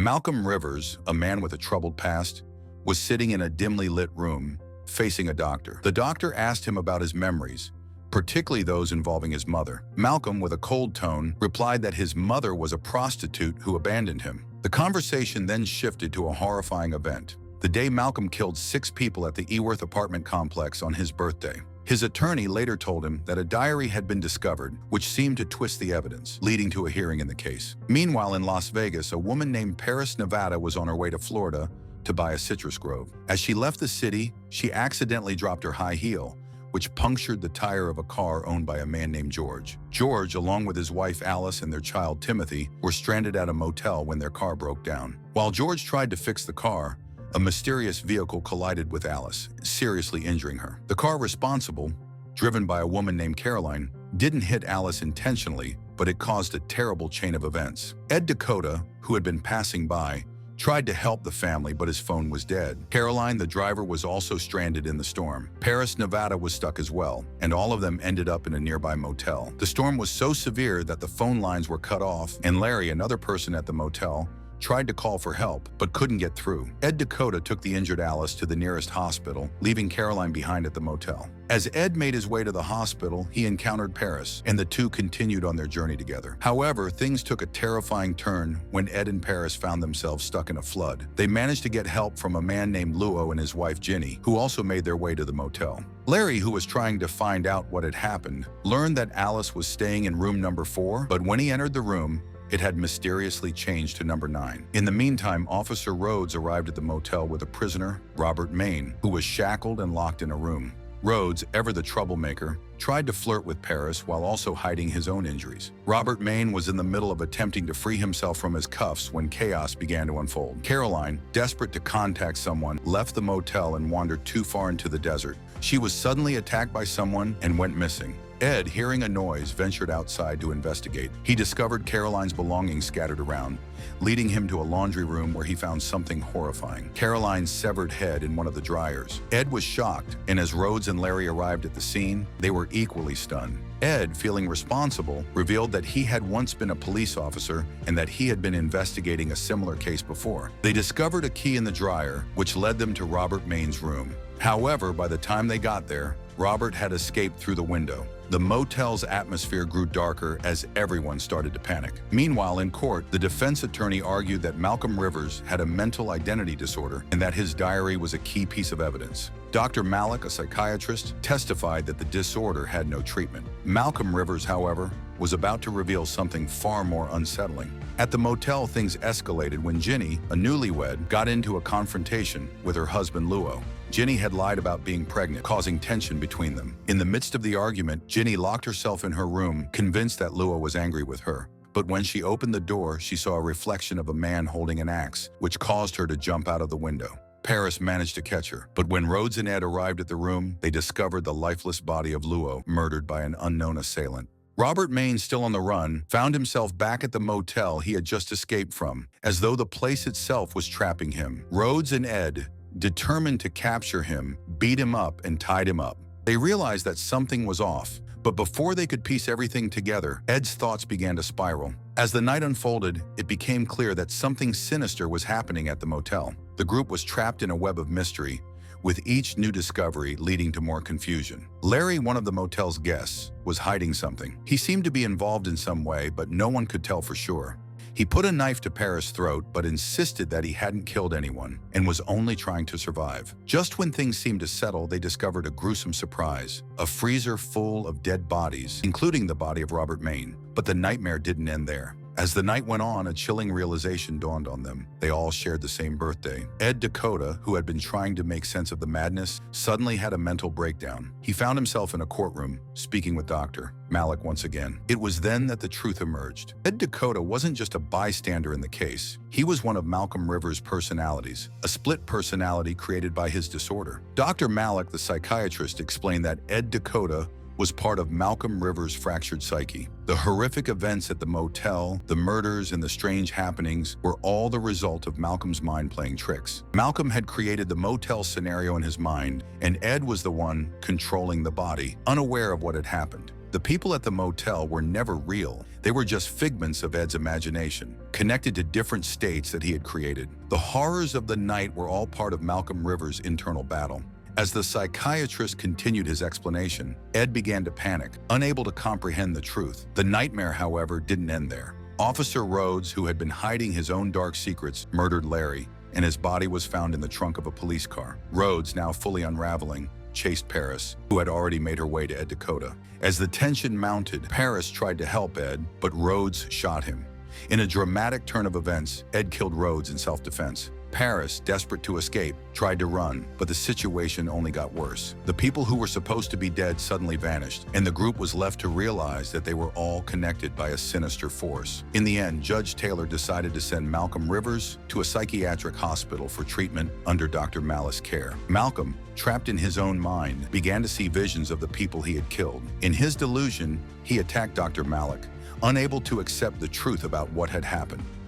Malcolm Rivers, a man with a troubled past, was sitting in a dimly lit room, facing a doctor. The doctor asked him about his memories, particularly those involving his mother. Malcolm, with a cold tone, replied that his mother was a prostitute who abandoned him. The conversation then shifted to a horrifying event: the day Malcolm killed 6 people at the Eworth apartment complex on his birthday. His attorney later told him that a diary had been discovered, which seemed to twist the evidence, leading to a hearing in the case. Meanwhile, in Las Vegas, a woman named Paris, Nevada, was on her way to Florida to buy a citrus grove. As she left the city, she accidentally dropped her high heel, which punctured the tire of a car owned by a man named George. George, along with his wife Alice and their child Timothy, were stranded at a motel when their car broke down. While George tried to fix the car, a mysterious vehicle collided with Alice, seriously injuring her. The car responsible, driven by a woman named Caroline, didn't hit Alice intentionally, but it caused a terrible chain of events. Ed Dakota, who had been passing by, tried to help the family, but his phone was dead. Caroline, the driver, was also stranded in the storm. Paris, Nevada, was stuck as well, and all of them ended up in a nearby motel. The storm was so severe that the phone lines were cut off, and Larry, another person at the motel, tried to call for help, but couldn't get through. Ed Dakota took the injured Alice to the nearest hospital, leaving Caroline behind at the motel. As Ed made his way to the hospital, he encountered Paris, and the two continued on their journey together. However, things took a terrifying turn when Ed and Paris found themselves stuck in a flood. They managed to get help from a man named Luo and his wife Ginny, who also made their way to the motel. Larry, who was trying to find out what had happened, learned that Alice was staying in room number 4, but when he entered the room, it had mysteriously changed to number 9. In the meantime, Officer Rhodes arrived at the motel with a prisoner, Robert Maine, who was shackled and locked in a room. Rhodes, ever the troublemaker, tried to flirt with Paris while also hiding his own injuries. Robert Maine was in the middle of attempting to free himself from his cuffs when chaos began to unfold. Caroline, desperate to contact someone, left the motel and wandered too far into the desert. She was suddenly attacked by someone and went missing. Ed, hearing a noise, ventured outside to investigate. He discovered Caroline's belongings scattered around, leading him to a laundry room where he found something horrifying: Caroline's severed head in one of the dryers. Ed was shocked, and as Rhodes and Larry arrived at the scene, they were equally stunned. Ed, feeling responsible, revealed that he had once been a police officer and that he had been investigating a similar case before. They discovered a key in the dryer, which led them to Robert Maine's room. However, by the time they got there, Robert had escaped through the window. The motel's atmosphere grew darker as everyone started to panic. Meanwhile, in court, the defense attorney argued that Malcolm Rivers had a mental identity disorder and that his diary was a key piece of evidence. Dr. Malik, a psychiatrist, testified that the disorder had no treatment. Malcolm Rivers, however, was about to reveal something far more unsettling. At the motel, things escalated when Ginny, a newlywed, got into a confrontation with her husband Luo. Ginny had lied about being pregnant, causing tension between them. In the midst of the argument, Ginny locked herself in her room, convinced that Luo was angry with her. But when she opened the door, she saw a reflection of a man holding an axe, which caused her to jump out of the window. Paris managed to catch her, but when Rhodes and Ed arrived at the room, they discovered the lifeless body of Luo, murdered by an unknown assailant. Robert Maine, still on the run, found himself back at the motel he had just escaped from, as though the place itself was trapping him. Rhodes and Ed, determined to capture him, beat him up and tied him up. They realized that something was off, but before they could piece everything together, Ed's thoughts began to spiral. As the night unfolded, it became clear that something sinister was happening at the motel. The group was trapped in a web of mystery, with each new discovery leading to more confusion. Larry, one of the motel's guests, was hiding something. He seemed to be involved in some way, but no one could tell for sure. He put a knife to Paris' throat, but insisted that he hadn't killed anyone and was only trying to survive. Just when things seemed to settle, they discovered a gruesome surprise: a freezer full of dead bodies, including the body of Robert Maine. But the nightmare didn't end there. As the night went on, a chilling realization dawned on them. They all shared the same birthday. Ed Dakota, who had been trying to make sense of the madness, suddenly had a mental breakdown. He found himself in a courtroom, speaking with Dr. Malik once again. It was then that the truth emerged. Ed Dakota wasn't just a bystander in the case. He was one of Malcolm Rivers' personalities, a split personality created by his disorder. Dr. Malik, the psychiatrist, explained that Ed Dakota was part of Malcolm Rivers' fractured psyche. The horrific events at the motel, the murders, and the strange happenings were all the result of Malcolm's mind playing tricks. Malcolm had created the motel scenario in his mind, and Ed was the one controlling the body, unaware of what had happened. The people at the motel were never real. They were just figments of Ed's imagination, connected to different states that he had created. The horrors of the night were all part of Malcolm Rivers' internal battle. As the psychiatrist continued his explanation, Ed began to panic, unable to comprehend the truth. The nightmare, however, didn't end there. Officer Rhodes, who had been hiding his own dark secrets, murdered Larry, and his body was found in the trunk of a police car. Rhodes, now fully unraveling, chased Paris, who had already made her way to Ed Dakota. As the tension mounted, Paris tried to help Ed, but Rhodes shot him. In a dramatic turn of events, Ed killed Rhodes in self-defense. Paris, desperate to escape, tried to run, but the situation only got worse. The people who were supposed to be dead suddenly vanished, and the group was left to realize that they were all connected by a sinister force. In the end, Judge Taylor decided to send Malcolm Rivers to a psychiatric hospital for treatment under Dr. Malice's care. Malcolm, trapped in his own mind, began to see visions of the people he had killed. In his delusion, he attacked Dr. Malice, unable to accept the truth about what had happened.